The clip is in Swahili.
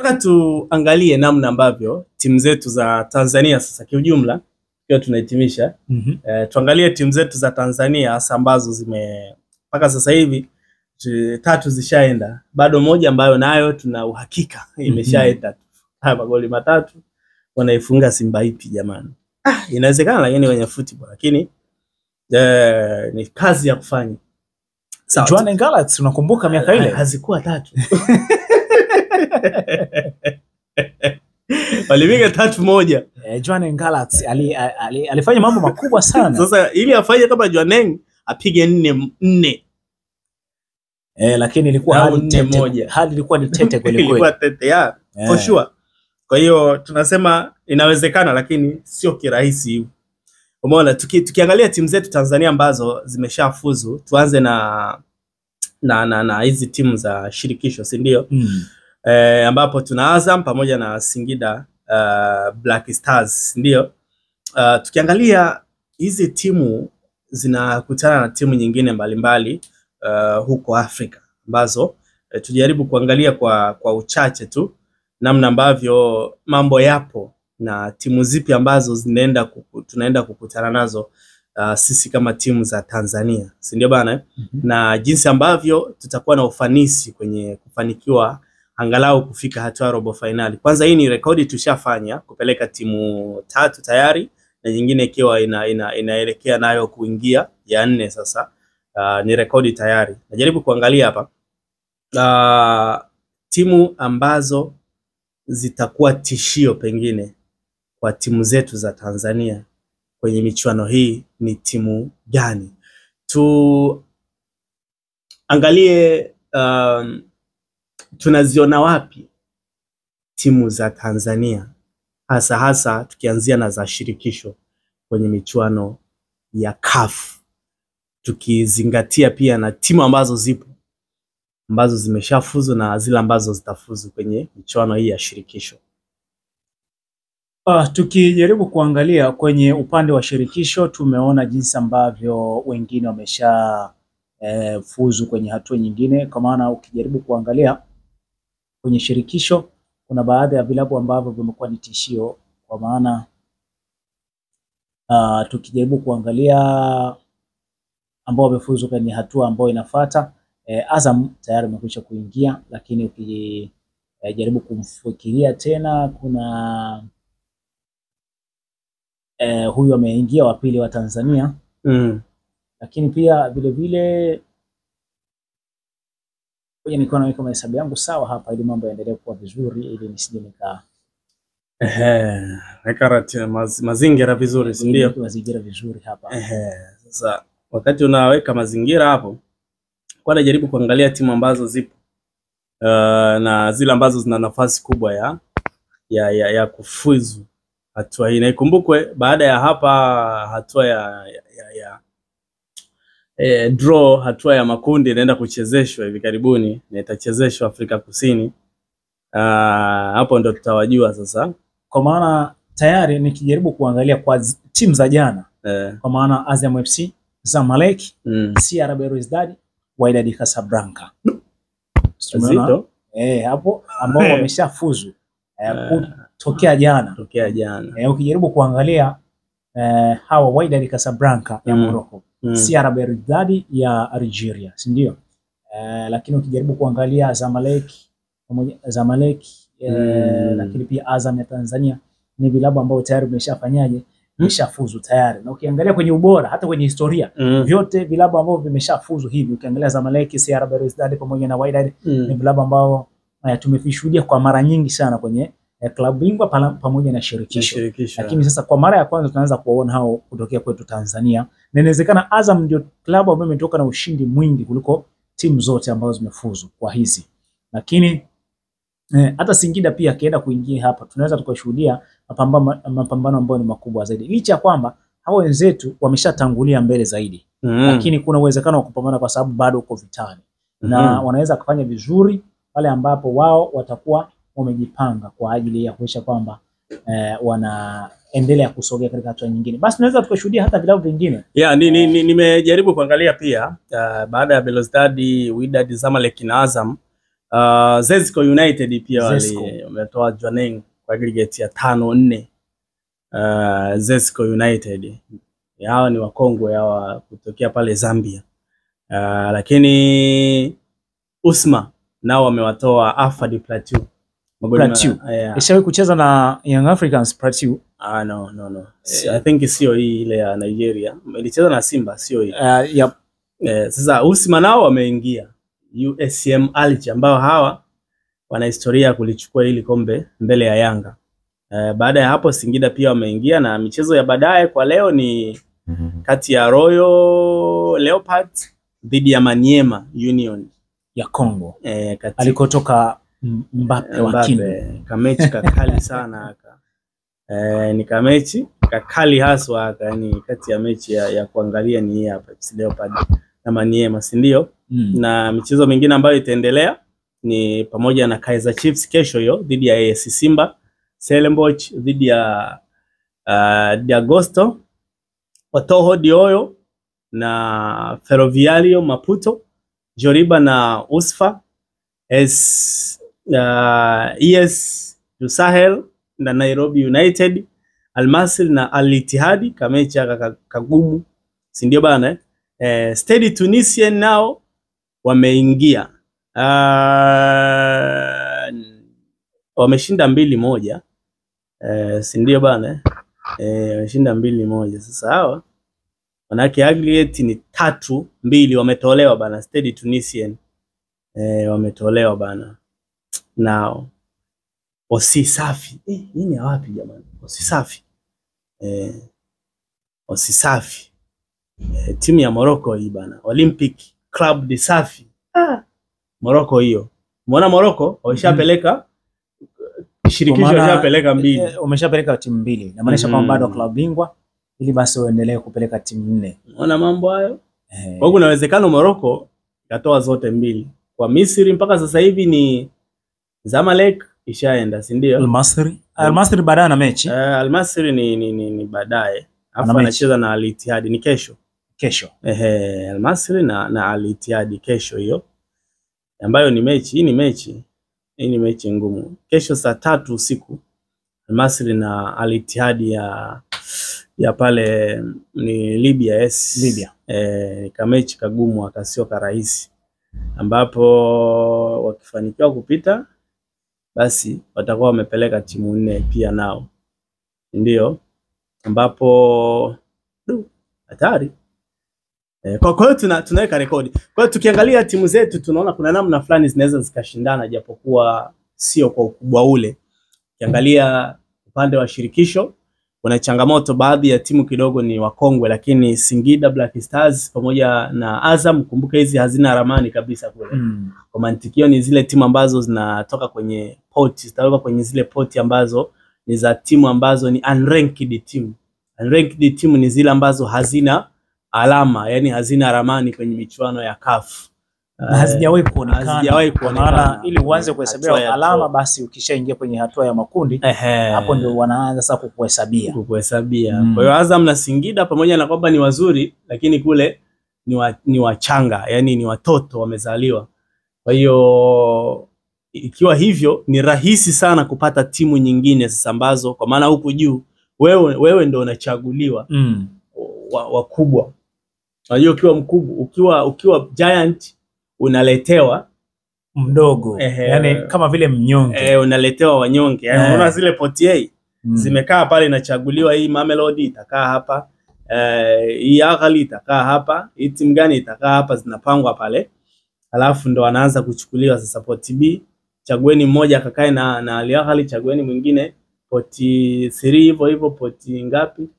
Nataka tuangalie namna ambavyo timu zetu za Tanzania sasa kiujumla kwa tunahitimisha. Tuangalie timu zetu za Tanzania hasa ambazo mpaka sasa hivi 3 zishaenda. Bado moja ambayo nayo tuna uhakika imeshaenda. Magoli 3 wanaifunga Simba ipi jamani? Inawezekana lakini kwenye football lakini ni kazi ya kufanya. Sawa. Jwaneng Galaxy unakumbuka miaka ile? Hazikuwa 3. Walipiga 3-1. Jwaneng Galaxy alifanya mambo makubwa sana. Sasa ili afanye kama Jwaneng apige 4. Lakini ilikuwa hadi ilikuwa ni tete kweli kweli. Ilikuwa tete for sure. Kwa hiyo tunasema inawezekana lakini sio kirahisi. Umeona tukiangalia timu zetu Tanzania ambazo zimeshafuzu, tuanze na hizi timu za shirikisho, si ndio? Ambapo tuna Azam pamoja na Singida Black Stars, ndio. Tukiangalia hizi timu zinakutana na timu nyingine mbalimbali huko Afrika ambazo tujaribu kuangalia kwa uchache tu namna ambavyo mambo yapo na timu zipi ambazo tunaenda kukutana nazo sisi kama timu za Tanzania, si ndio bana? Na jinsi ambavyo tutakuwa na ufanisi kwenye kufanikiwa angalau kufika hatua ya robo finali. Kwanza hii ni rekodi tushafanya kupeleka timu 3 tayari na nyingine ikiwa inaelekea nayo kuingia ya 4 sasa. Ni rekodi tayari. Najaribu kuangalia hapa timu ambazo zitakuwa tishio pengine kwa timu zetu za Tanzania kwenye michuano hii ni timu gani? Tuangalie tunaziona wapi timu za Tanzania hasa tukianzia na za shirikisho kwenye michuano ya CAF, tukizingatia pia na timu ambazo zipo ambazo zimeshafuzu na zile ambazo zitafuzu kwenye michuano hii ya shirikisho. Tukijaribu kuangalia kwenye upande wa shirikisho, tumeona jinsi ambavyo wengine wamesha fuzu kwenye hatua nyingine. Kwa maana ukijaribu kuangalia kwenye shirikisho kuna baadhi ya vilabu ambavyo vimekuwa ni tishio, kwa maana tukijaribu kuangalia ambao wamefuzu kwenye hatua ambayo inafuata, Azam tayari amekwisha kuingia, lakini ukijaribu kumfikiria tena kuna huyu ameingia wa pili wa Tanzania. Lakini pia vile vile niko naweka mahesabu yangu sawa hapa ili mambo yaendelee kuwa vizuri, ili nisije weka mazingira vizuri, si ndio? Mazingira vizuri hapa. Sasa wakati unaweka mazingira hapo, kwa najaribu kuangalia timu ambazo zipo na zile ambazo zina nafasi kubwa ya kufuzu hatua hii. Na ikumbukwe baada ya hapa hatua draw, hatua ya makundi inaenda kuchezeshwa hivi karibuni na itachezeshwa Afrika Kusini. Hapo ndo tutawajua sasa. Kwa maana tayari nikijaribu kuangalia kwa timu za jana, kwa maana Azam FC, Zamalek, CR Belouizdad, Wydad Casablanca. Hapo ambao wameshafuzu kutokea jana. Ukijaribu kuangalia hawa Wydad Casablanca ya Morocco, CR Belouizdad ya Algeria, si ndio? Lakini ukijaribu kuangalia Zamalek lakini pia Azam ya Tanzania ni vilabu ambao tayari vimeshafanyaje, vimeshafuzu tayari. Na ukiangalia kwenye ubora, hata kwenye historia, vyote vilabu ambao vimeshafuzu hivi, ukiangalia Zamalek, CR Belouizdad pamoja na Wydad ni vilabu ambao tumefishuhudia kwa mara nyingi sana kwenye klabu bingwa pamoja na shirikisho. Lakini sasa kwa mara ya kwanza tunaanza kuona hao kutokea kwetu Tanzania. Na inawezekana Azam ndio klabu ambayo imetoka na ushindi mwingi kuliko timu zote ambazo zimefuzu kwa hizi. Lakini hata Singida pia akienda kuingia hapa, tunaweza tukashuhudia mapambano ambayo ni makubwa zaidi. Licha kwamba hao wenzetu wameshatangulia mbele zaidi. Lakini kuna uwezekano wa kupambana kwa sababu bado uko vitani. Na wanaweza kufanya vizuri pale ambapo wao watakuwa wamejipanga kwa ajili ya kuhakikisha kwamba wanaendelea kusogea katika hatua nyingine. Basi tunaweza tukashuhudia hata vilabu vingine. Nimejaribu kuangalia pia baada ya Belouizdad, Wydad, Zamalek na Azam, Zesco United pia Zesco. wametoa Jwaneng kwa aggregate ya 5-4. Zesco United hao ni wakongwe hawa kutokea pale Zambia. Lakini Usma nao wamewatoa Afadi Plateau. Ishawahi kucheza na Young Africans Plateau? No. I think sio hii ile ya Nigeria. Ilicheza na Simba sio hii. Yep. Sasa Usma nao wameingia USM Alger ambao hawa wana historia ya kulichukua hili kombe mbele ya Yanga. Baada ya hapo Singida pia wameingia, na michezo ya baadaye kwa leo ni kati ya Royal Leopards dhidi ya Maniema Union ya Congo. Alikotoka Mbappe wa Kindu. Kamechi kakali sana aka. Ni kamechi kakali haswa aka, yani kati ya mechi ya kuangalia ni hii hapa Leopard na Maniema, si ndio? Na michezo mingine ambayo itaendelea ni pamoja na Kaizer Chiefs kesho hiyo dhidi ya AS Simba, Stellenbosch dhidi ya Diagosto, Otoho Dioyo na Ferroviario Maputo, Joriba na Usfa, ES du Sahel na Nairobi United, Al-Masry na Al-Ittihad, kamechi kagumu, si ndio bana? Stade Tunisien nao wameingia, wameshinda 2-1, si ndio bana? Wameshinda 2-1. Sasa hawa manake aggregate ni 3-2, wametolewa bana. Stade Tunisien wametolewa bana. Nao Osisafi nini wapi jamani? Osisafi timu ya Morocco hii bana, Olympic Club de Safi. Morocco hiyo. Umeona Morocco wameshapeleka shirikisho, wameshapeleka 2. Wameshapeleka timu 2. Na maanisha kwamba bado klabu bingwa, ili basi waendelee kupeleka timu 4. Unaona mambo hayo? Kwa hiyo kuna uwezekano Morocco ikatoa zote 2. Kwa Misri mpaka sasa hivi ni Zamalek ishaenda, si ndio? Al-Masry baadaye na mechi. Al-Masry ni baadaye. Afa anacheza na Al-Ittihad ni kesho. Al-Masry na Al-Ittihad kesho hiyo. Ambayo ni mechi, hii ni mechi ngumu. Kesho saa 3 usiku Al-Masry na Al-Ittihad ya pale ni Libya. Kamechi kagumu akasio karahisi, ambapo wakifanikiwa kupita basi watakuwa wamepeleka timu 4 pia nao, ndio ambapo hatari. Kwa hiyo tunaweka rekodi. Kwa hiyo tukiangalia timu zetu tunaona kuna namna fulani zinaweza zikashindana, japokuwa sio kwa ukubwa ule. Ukiangalia upande wa shirikisho kuna changamoto, baadhi ya timu kidogo ni wakongwe, lakini Singida Black Stars pamoja na Azam, kumbuka hizi hazina ramani kabisa kule. Kwa mantikio ni zile timu ambazo zinatoka kwenye poti, zitaweka kwenye zile poti ambazo ni za timu ambazo ni unranked team. Unranked team ni zile ambazo hazina alama, yani hazina ramani kwenye michuano ya CAF. Hazijawahi kuonekana. Ili uanze kuhesabia alama, basi ukishaingia kwenye hatua ya makundi, hapo ndio wanaanza sasa kukuhesabia. Kwa hiyo Azam na Singida pamoja na kwamba ni wazuri, lakini kule ni wachanga, yani ni watoto wamezaliwa. Kwa hiyo ikiwa hivyo ni rahisi sana kupata timu nyingine sasa ambazo, kwa maana huku juu wewe ndio unachaguliwa wakubwa. Unajua ukiwa mkubwa, ukiwa giant unaletewa mdogo, yani kama vile mnyonge. Unaletewa wanyonge. Yani unaona zile poti A zimekaa pale, inachaguliwa hii Mamelodi itakaa hapa, hii Ahly itakaa hapa, hii timu gani itakaa hapa, zinapangwa pale. Alafu ndo wanaanza kuchukuliwa sasa poti B, chagueni mmoja akakae na Al Ahly, chagueni mwingine poti 3 hivyo poti ngapi.